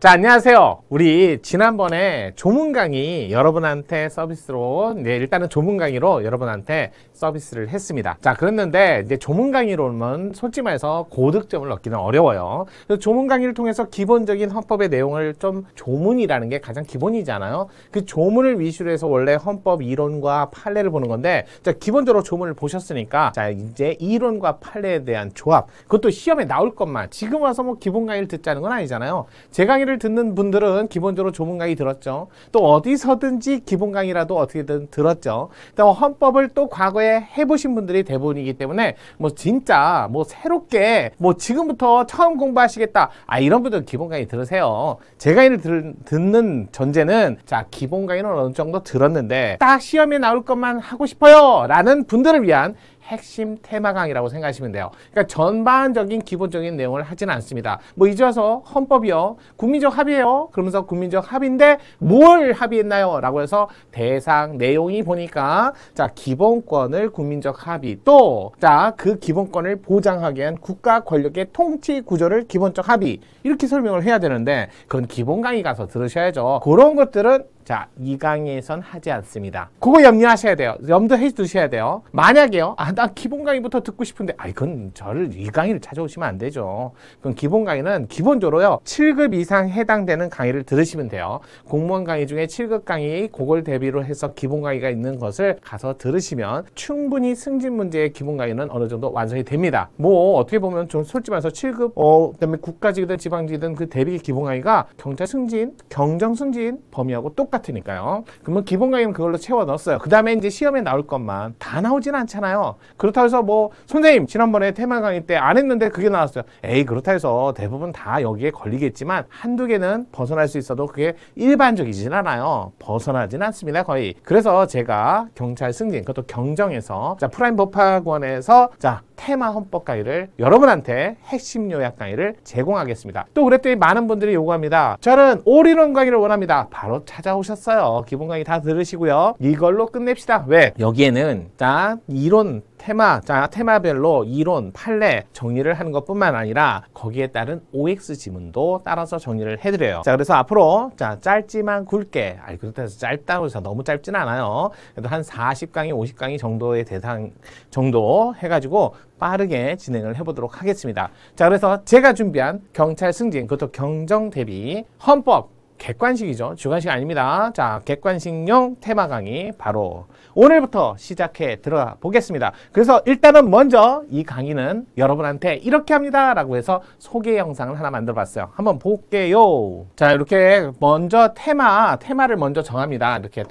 자, 안녕하세요. 우리 지난번에 조문 강의 여러분한테 서비스로 일단은 조문 강의로 여러분한테 서비스를 했습니다. 자, 그랬는데 이제 조문 강의로는 솔직히 말해서 고득점을 얻기는 어려워요. 그래서 조문 강의를 통해서 기본적인 헌법의 내용을 좀 조문이라는 게 가장 기본이잖아요. 그 조문을 위주로 해서 원래 헌법 이론과 판례를 보는 건데, 자, 기본적으로 조문을 보셨으니까 자, 이제 이론과 판례에 대한 조합, 그것도 시험에 나올 것만 지금 와서 뭐 기본 강의를 듣자는 건 아니잖아요. 제 강의를 듣는 분들은 기본적으로 조문 강의 들었죠. 또 어디서든지 기본 강의라도 어떻게든 들었죠. 또 헌법을 또 과거에 해보신 분들이 대부분이기 때문에 뭐 진짜 뭐 새롭게 뭐 지금부터 처음 공부하시겠다, 이런 분들은 기본 강의 들으세요. 제 강의를 듣는 전제는 자, 기본 강의는 어느 정도 들었는데 딱 시험에 나올 것만 하고 싶어요 라는 분들을 위한 핵심 테마 강의라고 생각하시면 돼요. 그러니까 전반적인 기본적인 내용을 하지는 않습니다. 뭐 이제 와서 헌법이요, 국민적 합의예요. 그러면서 국민적 합의인데 뭘 합의했나요? 라고 해서 대상 내용이 보니까 자, 기본권을 국민적 합의, 또 자, 그 기본권을 보장하기 위한 국가 권력의 통치 구조를 기본적 합의, 이렇게 설명을 해야 되는데 그건 기본 강의 가서 들으셔야죠. 그런 것들은 자, 이 강의에선 하지 않습니다. 그거 염려하셔야 돼요. 염두해 두셔야 돼요. 만약에요, 나 기본 강의부터 듣고 싶은데, 그건 저를 이 강의를 찾아오시면 안 되죠. 그럼 기본 강의는 기본적으로요, 7급 이상 해당되는 강의를 들으시면 돼요. 공무원 강의 중에 7급 강의, 그걸 대비로 해서 기본 강의가 있는 것을 가서 들으시면 충분히 승진 문제의 기본 강의는 어느 정도 완성이 됩니다. 뭐 어떻게 보면 좀 솔직히 말해서 7급, 그다음에 국가직이든 지방직이든 그 대비 기본 강의가 경찰 승진, 경정 승진 범위하고 똑같으니까요. 그러면 기본 강의는 그걸로 채워 넣었어요. 그 다음에 이제 시험에 나올 것만 다 나오지는 않잖아요. 그렇다고 해서 뭐 선생님 지난번에 테마 강의 때 안 했는데 그게 나왔어요. 그렇다 해서 대부분 다 여기에 걸리겠지만 한두 개는 벗어날 수 있어도 그게 일반적이진 않아요. 벗어나진 않습니다, 거의. 그래서 제가 경찰 승진, 그것도 경정에서 자, 프라임 법학원에서 자, 테마 헌법 강의를 여러분한테 핵심 요약 강의를 제공하겠습니다. 또 그랬더니 많은 분들이 요구합니다. 저는 올인원 강의를 원합니다. 바로 찾아오셨어요. 기본 강의 다 들으시고요. 이걸로 끝냅시다. 왜? 여기에는 자, 이론 테마, 자, 테마별로 이론, 판례 정리를 하는 것뿐만 아니라 거기에 따른 OX 지문도 따라서 정리를 해드려요. 자, 그래서 앞으로 자, 짧지만 굵게, 그렇다고 해서 짧다고 해서 너무 짧진 않아요. 그래도 한 40강의, 50강의 정도의 대상 정도 해가지고 빠르게 진행을 해보도록 하겠습니다. 자, 그래서 제가 준비한 경찰 승진, 그것도 경정 대비 헌법 객관식이죠. 주관식 아닙니다. 자, 객관식용 테마 강의 바로 오늘부터 시작해 들어가 보겠습니다. 그래서 일단은 먼저 이 강의는 여러분한테 이렇게 합니다 라고 해서 소개 영상을 하나 만들어 봤어요. 한번 볼게요. 자, 이렇게 먼저 테마를 먼저 정합니다. 이렇게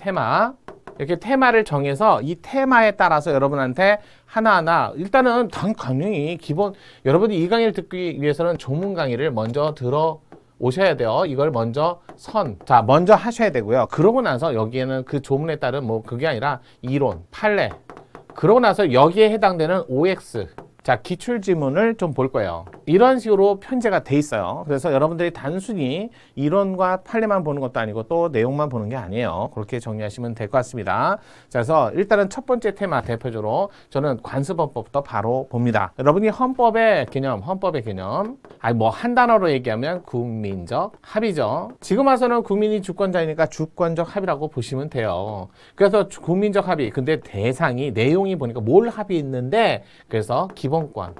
테마를 정해서 이 테마에 따라서 여러분한테 하나하나 일단은 당연히 기본, 여러분이 이 강의를 듣기 위해서는 조문 강의를 먼저 오셔야 돼요. 이걸 먼저 자, 먼저 하셔야 되고요. 그러고 나서 여기에는 그 조문에 따른 뭐 그게 아니라 이론, 판례, 그러고 나서 여기에 해당되는 OX, 자, 기출지문을 좀 볼 거예요. 이런 식으로 편제가 돼 있어요. 그래서 여러분들이 단순히 이론과 판례만 보는 것도 아니고 또 내용만 보는 게 아니에요. 그렇게 정리하시면 될 것 같습니다. 자, 그래서 일단은 첫 번째 테마 대표적으로 저는 관습헌법부터 바로 봅니다. 여러분이 헌법의 개념, 뭐 한 단어로 얘기하면 국민적 합의죠. 지금 와서는 국민이 주권자이니까 주권적 합의라고 보시면 돼요. 그래서 국민적 합의, 근데 대상이, 내용이 보니까 뭘 합의했는데, 그래서 기본권,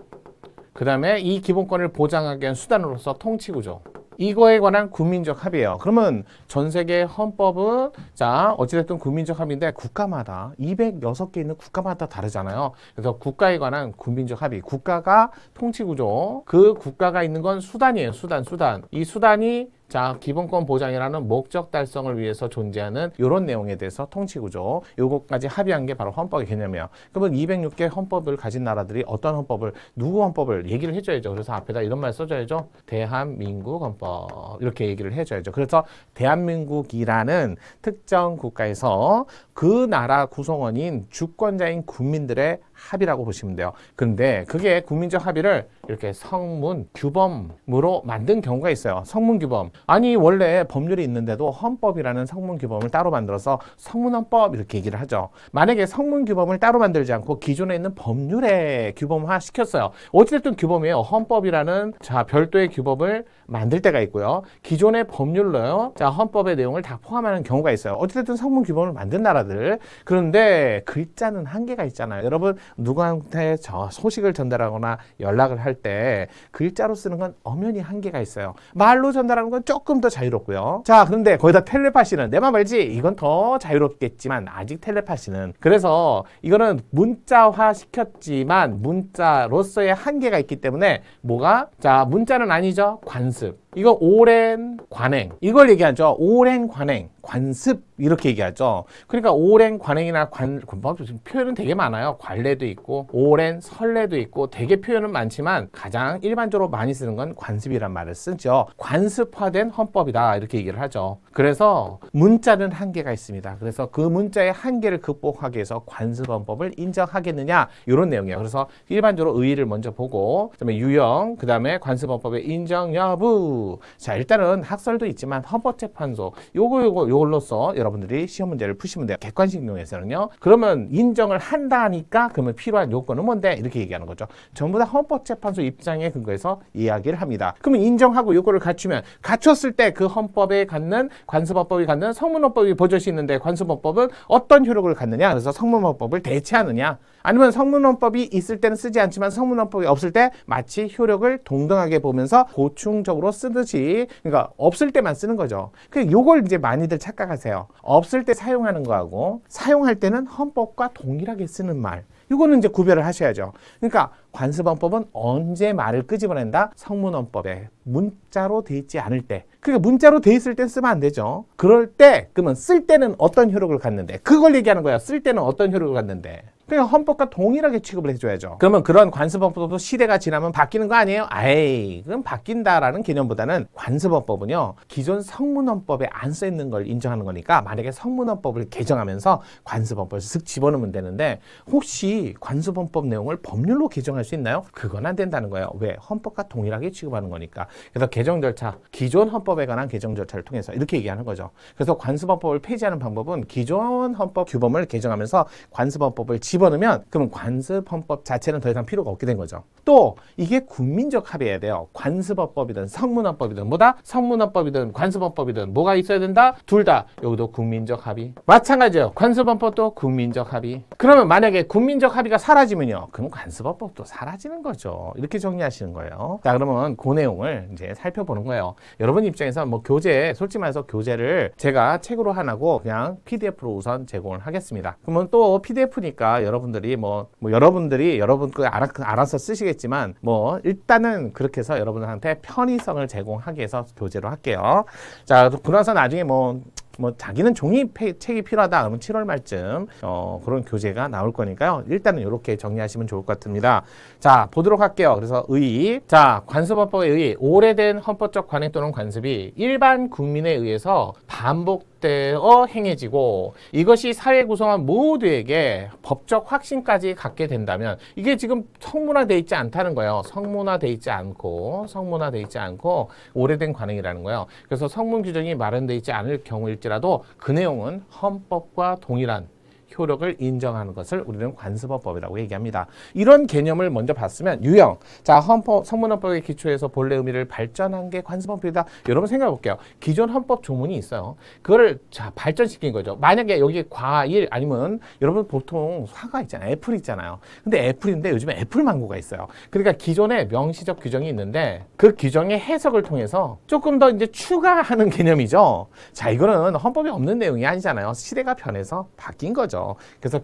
그 다음에 이 기본권을 보장하기 위한 수단으로서 통치구조, 이거에 관한 국민적 합의예요. 그러면 전 세계 헌법은 자, 어찌됐든 국민적 합의인데 국가마다 206개 있는 국가마다 다르잖아요. 그래서 국가에 관한 국민적 합의, 국가가 통치구조, 그 국가가 있는 건 수단이에요. 수단. 이 수단이 자, 기본권 보장이라는 목적 달성을 위해서 존재하는 이런 내용에 대해서 통치구조, 요것까지 합의한 게 바로 헌법의 개념이에요. 그러면 206개 헌법을 가진 나라들이 어떤 헌법을, 누구 헌법을 얘기를 해줘야죠. 그래서 앞에다 이런 말 써줘야죠. 대한민국 헌법, 이렇게 얘기를 해줘야죠. 그래서 대한민국이라는 특정 국가에서 그 나라 구성원인 주권자인 국민들의 합의라고 보시면 돼요. 근데 그게 국민적 합의를 이렇게 성문 규범으로 만든 경우가 있어요. 성문 규범. 아니 원래 법률이 있는데도 헌법이라는 성문 규범을 따로 만들어서 성문헌법 이렇게 얘기를 하죠. 만약에 성문 규범을 따로 만들지 않고 기존에 있는 법률에 규범화 시켰어요. 어찌됐든 규범이에요. 헌법이라는 별도의 규범을 만들 때가 있고요. 기존의 법률로요. 헌법의 내용을 다 포함하는 경우가 있어요. 어찌됐든 성문 규범을 만든 나라들. 그런데 글자는 한계가 있잖아요. 여러분 누구한테 소식을 전달하거나 연락을 할 때 글자로 쓰는 건 엄연히 한계가 있어요. 말로 전달하는 건 조금 더 자유롭고요. 자, 그런데 거기다 텔레파시는 내 맘 알지? 이건 더 자유롭겠지만 아직 텔레파시는 그래서 이거는 문자화 시켰지만 문자로서의 한계가 있기 때문에 문자는 아니죠. 관습. 이거 오랜 관행. 이걸 얘기하죠. 오랜 관행. 관습 이렇게 얘기하죠. 그러니까 오랜 관행이나 표현은 되게 많아요. 관례도 있고 오랜 선례도 있고 되게 표현은 많지만 가장 일반적으로 많이 쓰는 건 관습이란 말을 쓰죠. 관습화된 헌법이다 이렇게 얘기를 하죠. 그래서 문자는 한계가 있습니다. 그래서 그 문자의 한계를 극복하기 위해서 관습헌법을 인정하겠느냐 이런 내용이에요. 그래서 일반적으로 의의를 먼저 보고 그다음에 유형, 그다음에 관습헌법의 인정 여부. 자, 일단은 학설도 있지만 헌법재판소 요걸로써 여러분들이 시험 문제를 푸시면 돼요. 객관식 용에서는요. 그러면 인정을 한다니까 그러면 필요한 요건은 뭔데? 이렇게 얘기하는 거죠. 전부 다 헌법재판소 입장에 근거해서 이야기를 합니다. 그러면 인정하고 요건을 갖췄을 때 그 헌법에 갖는 관습헌법이 갖는 성문헌법이 버젓이 있는데 관습헌법은 어떤 효력을 갖느냐? 그래서 성문헌법을 대체하느냐? 아니면 성문헌법이 있을 때는 쓰지 않지만 성문헌법이 없을 때 마치 효력을 동등하게 보면서 보충적으로 쓰듯이 그러니까 없을 때만 쓰는 거죠. 요걸 이제 많이들 착각하세요. 없을 때 사용하는 거하고 사용할 때는 헌법과 동일하게 쓰는 말. 이거는 이제 구별을 하셔야죠. 그러니까 관습헌법은 언제 말을 끄집어낸다? 성문헌법에 문자로 돼 있지 않을 때. 그러니까 문자로 돼 있을 때 쓰면 안 되죠. 그럴 때 그러면 쓸 때는 어떤 효력을 갖는데? 그걸 얘기하는 거야. 쓸 때는 어떤 효력을 갖는데? 그러니까 헌법과 동일하게 취급을 해줘야죠. 그러면 그런 관습헌법도 시대가 지나면 바뀌는 거 아니에요? 그럼 바뀐다라는 개념보다는 관습헌법은요. 기존 성문헌법에 안 써있는 걸 인정하는 거니까 만약에 성문헌법을 개정하면서 관습헌법을 쓱 집어넣으면 되는데 혹시 관습헌법 내용을 법률로 개정할 수 있나요? 그건 안 된다는 거예요. 왜? 헌법과 동일하게 취급하는 거니까. 그래서 개정 절차, 기존 헌법에 관한 개정 절차를 통해서 이렇게 얘기하는 거죠. 그래서 관습헌법을 폐지하는 방법은 기존 헌법 규범을 개정하면서 관습헌법을 집어넣으면 그러면 관습헌법 자체는 더 이상 필요가 없게 된 거죠. 또 이게 국민적 합의해야 돼요. 관습헌법이든 성문헌법이든 뭐다? 성문헌법이든 관습헌법이든 뭐가 있어야 된다? 둘 다. 여기도 국민적 합의. 마찬가지예요. 관습헌법도 국민적 합의. 그러면 만약에 국민적 합의가 사라지면요. 그럼 관습헌법도 사라지는 거죠. 이렇게 정리하시는 거예요. 자, 그러면 그 내용을 이제 살펴보는 거예요. 여러분 입장에서 교재, 솔직히 말해서 교재를 제가 책으로 안 하고 그냥 PDF로 우선 제공을 하겠습니다. 그러면 또 PDF니까 여러분들이 여러분 알아서 쓰시겠지만 일단은 그렇게 해서 여러분들한테 편의성을 제공하기 위해서 교재로 할게요. 자, 그러나서 나중에 자기는 책이 필요하다 그러면 7월 말쯤 그런 교재가 나올 거니까요. 일단은 이렇게 정리하시면 좋을 것 같습니다. 자, 보도록 할게요. 그래서 의의. 자, 관습헌법의 의의. 오래된 헌법적 관행 또는 관습이 일반 국민에 의해서 반복되어 행해지고 이것이 사회 구성원 모두에게 법적 확신까지 갖게 된다면 이게 지금 성문화되어 있지 않다는 거예요. 성문화되어 있지 않고 오래된 관행이라는 거예요. 그래서 성문 규정이 마련되어 있지 않을 경우일지라도 그 내용은 헌법과 동일한 효력을 인정하는 것을 우리는 관습헌법이라고 얘기합니다. 이런 개념을 먼저 봤으면 유형. 자, 성문헌법의 기초에서 본래 의미를 발전한 게 관습헌법이다. 여러분 생각해 볼게요. 기존 헌법 조문이 있어요. 그거를 발전시킨 거죠. 만약에 여기 과일 아니면 여러분 보통 사과 있잖아요. 애플 있잖아요. 근데 애플인데 요즘에 애플 망고가 있어요. 그러니까 기존에 명시적 규정이 있는데 그 규정의 해석을 통해서 조금 더 이제 추가하는 개념이죠. 자, 이거는 헌법에 없는 내용이 아니잖아요. 시대가 변해서 바뀐 거죠. 그래서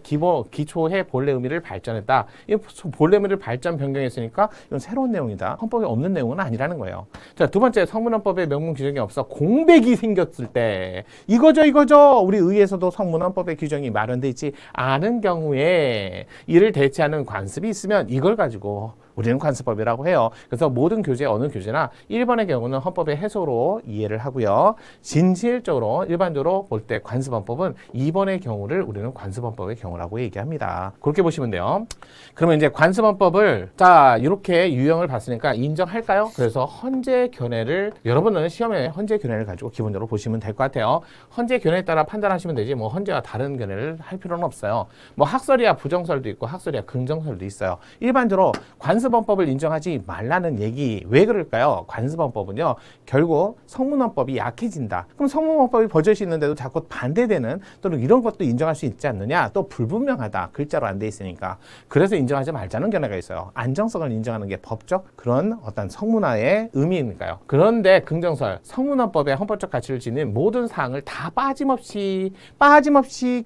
기초의 본래 의미를 발전했다. 이 본래 의미를 발전 변경했으니까 이건 새로운 내용이다. 헌법에 없는 내용은 아니라는 거예요. 자, 두 번째, 성문헌법에 명문 규정이 없어 공백이 생겼을 때 이거죠. 우리 의회에서도 성문헌법의 규정이 마련되어 있지 않은 경우에 이를 대체하는 관습이 있으면 이걸 가지고 우리는 관습법이라고 해요. 그래서 모든 교재, 어느 교재나 1번의 경우는 헌법의 해석으로 이해를 하고요. 진실적으로 일반적으로 볼 때 관습헌법은 2번의 경우를 우리는 관습헌법의 경우라고 얘기합니다. 그렇게 보시면 돼요. 그러면 이제 관습헌법을 자 이렇게 유형을 봤으니까 인정할까요? 그래서 헌재 견해를 여러분은 시험에 헌재 견해를 가지고 기본적으로 보시면 될 것 같아요. 헌재 견해에 따라 판단하시면 되지 뭐 헌재와 다른 견해를 할 필요는 없어요. 뭐 학설이야 부정설도 있고 학설이야 긍정설도 있어요. 일반적으로 관습헌법을 인정하지 말라는 얘기 왜 그럴까요? 관습헌법은요 결국 성문헌법이 약해진다. 그럼 성문헌법이 버젓이 있는데도 자꾸 반대되는 또는 이런 것도 인정할 수 있지 않느냐? 또 불분명하다. 글자로 안 돼 있으니까. 그래서 인정하지 말자는 견해가 있어요. 안정성을 인정하는 게 법적 그런 어떤 성문화의 의미니까요. 그런데 긍정설, 성문헌법의 헌법적 가치를 지닌 모든 사항을 다 빠짐없이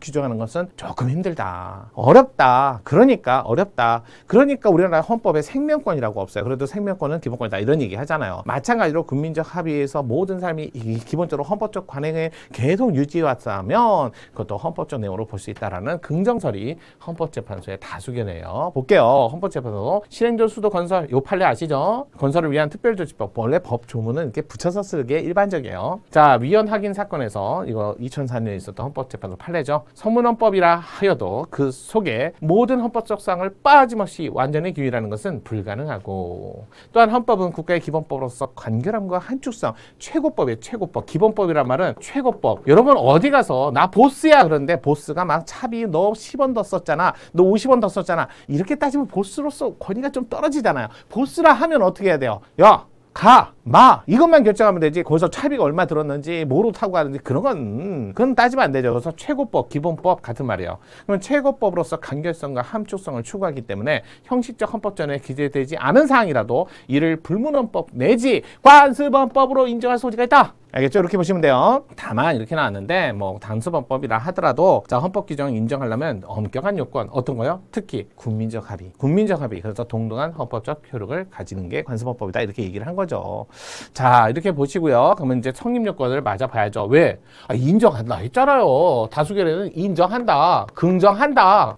규정하는 것은 조금 힘들다. 어렵다. 그러니까 어렵다. 그러니까 우리나라 헌법에 생명권이라고 없어요. 그래도 생명권은 기본권이다. 이런 얘기 하잖아요. 마찬가지로 국민적 합의에서 모든 사람이 기본적으로 헌법적 관행을 계속 유지해왔다면 그것도 헌법적 내용으로 볼 수 있다라는 긍정설이 헌법재판소의 다수견이에요. 볼게요. 헌법재판소 실행적 수도 건설 요 판례 아시죠? 건설을 위한 특별조치법 원래 법 조문은 이렇게 붙여서 쓰게 일반적이에요. 자 위헌 확인 사건에서 이거 2004년에 있었던 헌법재판소 판례죠. 성문헌법이라 하여도 그 속에 모든 헌법적 사항을 빠짐없이 완전히 규율하는 것은 불가능하고 또한 헌법은 국가의 기본법으로서 간결함과 한축성 최고법이에요. 최고법. 기본법이란 말은 최고법. 여러분 어디 가서 나 보스야 그런데 보스가 막 차비 너 10원 더 썼잖아. 너 50원 더 썼잖아. 이렇게 따지면 보스로서 권위가 좀 떨어지잖아요. 보스라 하면 어떻게 해야 돼요? 야! 가, 마 이것만 결정하면 되지 거기서 차비가 얼마 들었는지 뭐로 타고 가는지 그건 따지면 안 되죠. 그래서 최고법, 기본법 같은 말이에요. 그러면 최고법으로서 간결성과 함축성을 추구하기 때문에 형식적 헌법전에 기재되지 않은 사항이라도 이를 불문헌법 내지 관습헌법으로 인정할 소지가 있다. 알겠죠? 이렇게 보시면 돼요. 다만 이렇게 나왔는데 뭐 단수헌법이라 하더라도 자 헌법 규정을 인정하려면 엄격한 요건 어떤 거요? 특히 국민적 합의. 그래서 동등한 헌법적 효력을 가지는 게 관습헌법이다. 이렇게 얘기를 한 거죠. 자 이렇게 보시고요. 그러면 이제 성립 요건을 맞아봐야죠. 왜? 인정한다 했잖아요. 다수결에는 인정한다.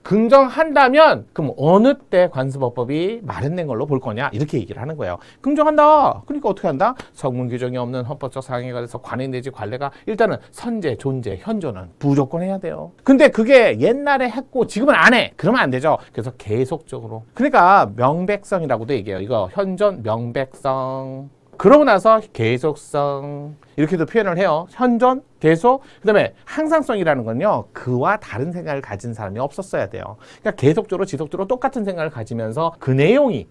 긍정한다면 그럼 어느 때 관습헌법이 마련된 걸로 볼 거냐? 이렇게 얘기를 하는 거예요. 긍정한다. 그러니까 어떻게 한다? 성문 규정이 없는 헌법적 사항에 그래서 관행 내지 관례가 일단은 선제, 존재, 현존은 무조건 해야 돼요. 근데 그게 옛날에 했고 지금은 안 해. 그러면 안 되죠. 그래서 계속적으로. 그러니까 명백성이라고도 얘기해요. 이거 현존, 명백성. 그러고 나서 계속성. 이렇게도 표현을 해요. 현존, 계속, 그 다음에 항상성이라는 건요. 그와 다른 생각을 가진 사람이 없었어야 돼요. 그러니까 계속적으로 지속적으로 똑같은 생각을 가지면서 그 내용이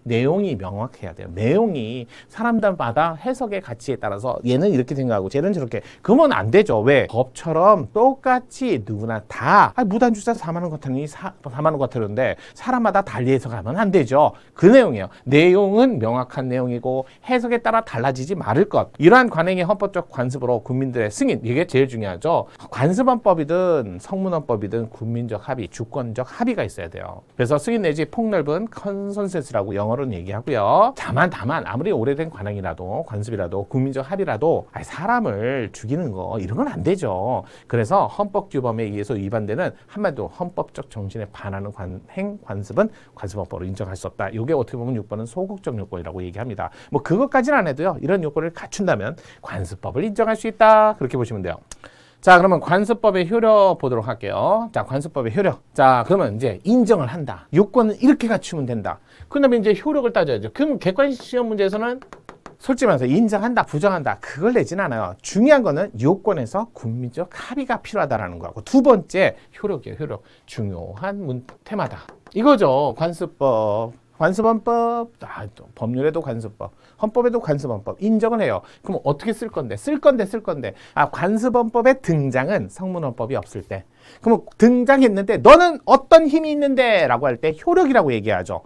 명확해야 돼요. 내용이 사람들마다 해석의 가치에 따라서 얘는 이렇게 생각하고 쟤는 저렇게. 그러면 안 되죠. 왜? 법처럼 똑같이 누구나 다 무단주사 4만 원 과태료니 4만 원 과태료인데 사람마다 달리 해석하면 안 되죠. 그 내용이에요. 내용은 명확한 내용이고 해석에 따라 달라지지 말을 것. 이러한 관행의 헌법적 관습으로 국민들의 승인 이게 제일 중요하죠. 관습헌법이든 성문헌법이든 국민적 합의, 주권적 합의가 있어야 돼요. 그래서 승인 내지 폭넓은 컨센서스라고 영어로는 얘기하고요. 다만 아무리 오래된 관행이라도 관습이라도 국민적 합의라도 사람을 죽이는 거 이런 건 안 되죠. 그래서 헌법규범에 의해서 위반되는 한마디로 헌법적 정신에 반하는 관습은 관습헌법으로 인정할 수 없다. 이게 어떻게 보면 6번은 소극적 요건이라고 얘기합니다. 뭐 그것까지는 안 해도요. 이런 요건을 갖춘다면 관습법을 인정할 수 있다. 그렇게 보시면 돼요. 자, 그러면 관습법의 효력 보도록 할게요. 자, 관습법의 효력. 자, 그러면 이제 인정을 한다. 요건은 이렇게 갖추면 된다. 그다음에 이제 효력을 따져야죠. 그럼 객관식 시험 문제에서는 솔직히 말해서 인정한다, 부정한다 그걸 내진 않아요. 중요한 거는 요건에서 국민적 합의가 필요하다라는 거하고 두 번째 효력이에요. 효력. 중요한 테마다. 이거죠. 관습헌법, 법률에도 관습법, 헌법에도 관습헌법 인정을 해요. 그럼 어떻게 쓸 건데? 관습헌법의 등장은 성문헌법이 없을 때. 그럼 등장했는데 너는 어떤 힘이 있는데? 라고 할 때 효력이라고 얘기하죠.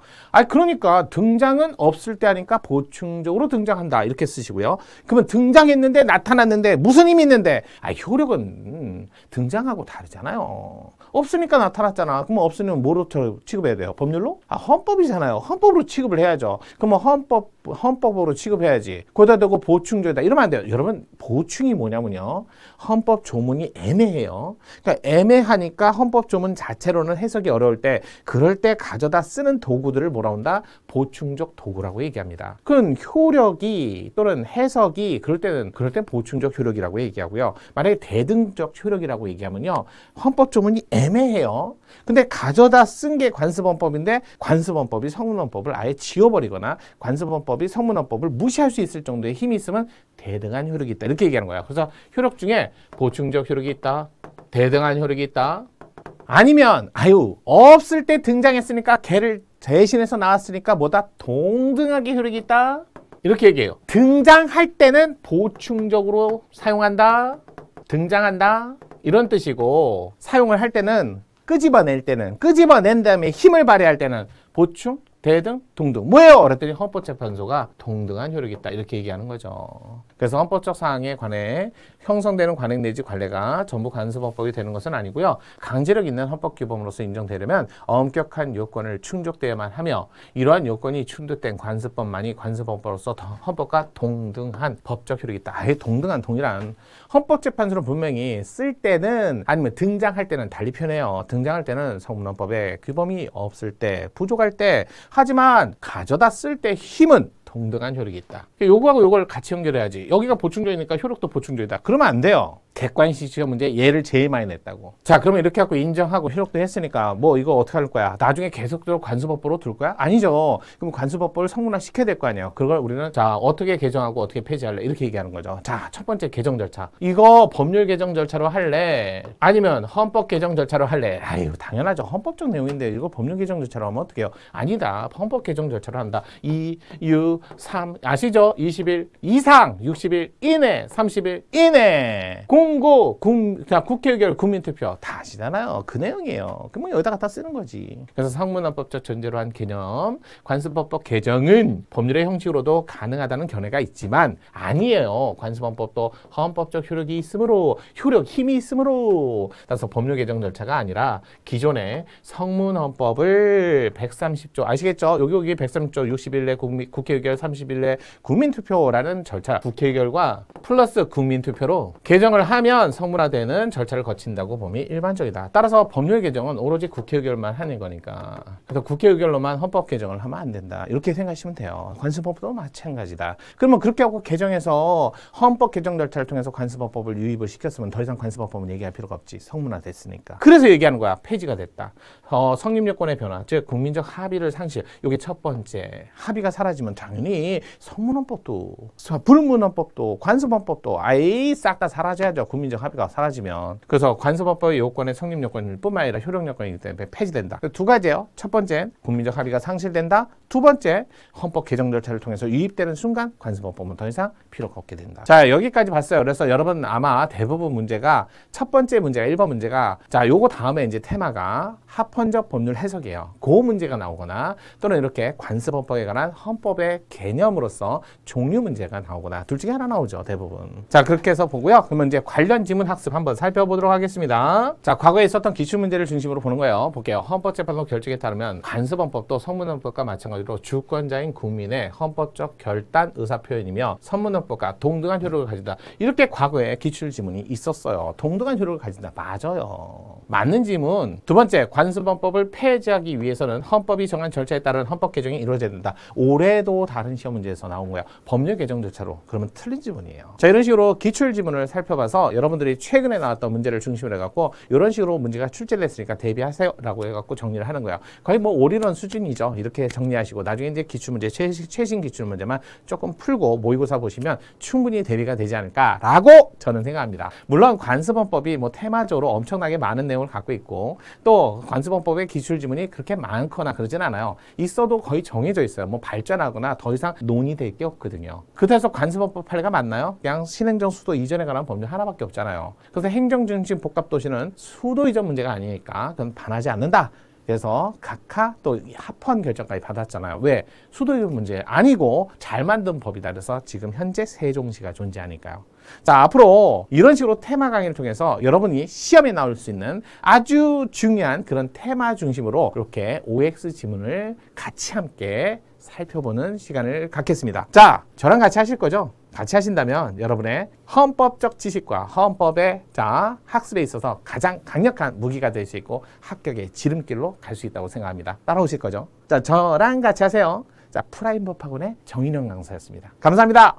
그러니까 등장은 없을 때 하니까 보충적으로 등장한다. 이렇게 쓰시고요. 그러면 등장했는데 나타났는데 무슨 힘이 있는데? 효력은 등장하고 다르잖아요. 없으니까 나타났잖아. 그럼 없으면 뭐로 취급해야 돼요? 법률로? 헌법이잖아요. 헌법으로 취급을 해야죠. 그러면 헌법으로 취급해야지. 거기다 대고 보충적이다. 이러면 안 돼요. 여러분 보충이 뭐냐면요. 헌법 조문이 애매해요. 그러니까 애매하니까 헌법 조문 자체로는 해석이 어려울 때 그럴 때 가져다 쓰는 도구들을 뭐라 한다? 보충적 도구라고 얘기합니다. 그건 효력이 또는 해석이 그럴 때는 보충적 효력이라고 얘기하고요. 만약에 대등적 효력이라고 얘기하면요. 헌법 조문이 애매해요. 근데 가져다 쓴 게 관습헌법인데 관습헌법이 성문헌법을 아예 지워버리거나 관습헌법이 성문헌법을 무시할 수 있을 정도의 힘이 있으면 대등한 효력이 있다. 이렇게 얘기하는 거야. 그래서 효력 중에 보충적 효력이 있다. 대등한 효력이 있다. 아니면 없을 때 등장했으니까 걔를 대신해서 나왔으니까 뭐다? 동등하게 효력이 있다. 이렇게 얘기해요. 등장할 때는 보충적으로 사용한다. 등장한다. 이런 뜻이고 사용을 할 때는 끄집어낸 다음에 힘을 발휘할 때는 보충, 대등, 동등. 뭐예요? 그랬더니 헌법재판소가 동등한 효력이 있다. 이렇게 얘기하는 거죠. 그래서 헌법적 사항에 관해 형성되는 관행 내지 관례가 전부 관습헌법이 되는 것은 아니고요. 강제력 있는 헌법규범으로서 인정되려면 엄격한 요건을 충족되어야만 하며 이러한 요건이 충족된 관습법만이 관습헌법으로서 헌법과 동등한 법적 효력이 있다. 아예 동등한 동일한 헌법재판소는 분명히 쓸 때는 아니면 등장할 때는 달리 표현해요. 등장할 때는 성문헌법에 규범이 없을 때, 부족할 때 하지만 가져다 쓸 때 힘은 동등한 효력이 있다. 요거하고 요걸 같이 연결해야지. 여기가 보충적이니까 효력도 보충적이다. 그러면 안 돼요. 객관식 시험 문제 얘를 제일 많이 냈다고. 자, 그러면 이렇게 하고 인정하고 효력도 했으니까 뭐 이거 어떻게 할 거야? 나중에 계속적으로 관습법보로 둘 거야? 아니죠. 그럼 관습법보를 성문화 시켜야 될 거 아니에요. 그걸 우리는 자 어떻게 개정하고 어떻게 폐지할래? 이렇게 얘기하는 거죠. 자, 첫 번째 개정 절차. 이거 법률 개정 절차로 할래? 아니면 헌법 개정 절차로 할래? 당연하죠. 헌법적 내용인데 이거 법률 개정 절차로 하면 어떡해요? 아니다. 헌법 개정 절차로 한다. 2, 6, 3 아시죠? 20일 이상, 60일 이내, 30일 이내. 공고, 국회의결, 국민투표 다 아시잖아요. 그 내용이에요. 그러면 여기다 갖다 쓰는 거지. 그래서 성문헌법적 전제로 한 개념, 관습헌법 개정은 법률의 형식으로도 가능하다는 견해가 있지만 아니에요. 관습헌법도 헌법적 효력이 있으므로 힘이 있으므로 따라서 법률 개정 절차가 아니라 기존의 성문헌법을 130조 아시겠죠? 여기 130조 60일 내 국회의결 30일 내 국민투표라는 절차 국회의결과 플러스 국민투표로 개정을 하면 성문화되는 절차를 거친다고 봄이 일반적이다. 따라서 법률 개정은 오로지 국회의결만 하는 거니까. 그래서 국회의결로만 헌법 개정을 하면 안 된다. 이렇게 생각하시면 돼요. 관습법도 마찬가지다. 그러면 그렇게 하고 개정해서 헌법 개정 절차를 통해서 관습법을 유입을 시켰으면 더 이상 관습법은 얘기할 필요가 없지. 성문화 됐으니까. 그래서 얘기하는 거야. 폐지가 됐다. 성립요건의 변화, 즉 국민적 합의를 상실. 이게 첫 번째. 합의가 사라지면 당연히 성문헌법도, 불문헌법도, 관습헌법도 아예 싹 다 사라져야죠. 국민적 합의가 사라지면. 그래서 관습헌법의 요건의 성립 요건일 뿐만 아니라 효력 요건이기 때문에 폐지된다. 두 가지예요. 첫 번째, 국민적 합의가 상실된다. 두 번째, 헌법 개정 절차를 통해서 유입되는 순간 관습헌법은 더 이상 필요가 없게 된다. 자, 여기까지 봤어요. 그래서 여러분 아마 대부분 문제가 첫 번째 문제가 1번 문제가 자, 요거 다음에 이제 테마가 합헌적 법률 해석이에요. 그 문제가 나오거나 또는 이렇게 관습헌법에 관한 헌법의 개념으로서 종류 문제가 나오거나 둘 중에 하나 나오죠. 대부분. 자, 그렇게 해서 보고요. 그러면 이제 관련 지문 학습 한번 살펴보도록 하겠습니다. 자, 과거에 있었던 기출 문제를 중심으로 보는 거예요. 볼게요. 헌법재판소 결정에 따르면 관습헌법도 성문헌법과 마찬가지로 주권자인 국민의 헌법적 결단 의사표현이며 성문헌법과 동등한 효력을 가진다. 이렇게 과거에 기출 지문이 있었어요. 동등한 효력을 가진다. 맞아요. 맞는 지문. 두 번째, 관습헌법을 폐지하기 위해서는 헌법이 정한 절차에 따른 헌법 개정이 이루어져야 된다. 올해도 다른 시험 문제에서 나온 거예요. 법률 개정 절차로. 그러면 틀린 지문이에요. 자, 이런 식으로 기출 지문을 살펴봐서 여러분들이 최근에 나왔던 문제를 중심으로 해갖고 이런 식으로 문제가 출제를 했으니까 대비하세요 라고 해갖고 정리를 하는 거예요. 거의 뭐 올인원 수준이죠. 이렇게 정리하시고 나중에 이제 기출 문제, 최신 기출 문제만 조금 풀고 모의고사 보시면 충분히 대비가 되지 않을까라고 저는 생각합니다. 물론 관습헌법이 뭐 테마적으로 엄청나게 많은 내용을 갖고 있고 또 관습헌법의 기출 지문이 그렇게 많거나 그러진 않아요. 있어도 거의 정해져 있어요. 뭐 발전하거나 더 이상 논의될 게 없거든요. 그래서 관습헌법 판례가 맞나요? 그냥 신행정 수도 이전에 관한 법률 하나밖에 없잖아요. 그래서 행정중심 복합도시는 수도 이전 문제가 아니니까 그건 반하지 않는다. 그래서 각하 또 합헌 결정까지 받았잖아요. 왜? 수도 이전 문제 아니고 잘 만든 법이다. 그래서 지금 현재 세종시가 존재하니까요. 자, 앞으로 이런 식으로 테마 강의를 통해서 여러분이 시험에 나올 수 있는 아주 중요한 그런 테마 중심으로 이렇게 OX 지문을 같이 함께 살펴보는 시간을 갖겠습니다. 자, 저랑 같이 하실 거죠? 같이 하신다면 여러분의 헌법적 지식과 헌법의 학습에 있어서 가장 강력한 무기가 될 수 있고 합격의 지름길로 갈 수 있다고 생각합니다. 따라오실 거죠? 자, 저랑 같이 하세요. 자, 프라임법학원의 정인영 강사였습니다. 감사합니다.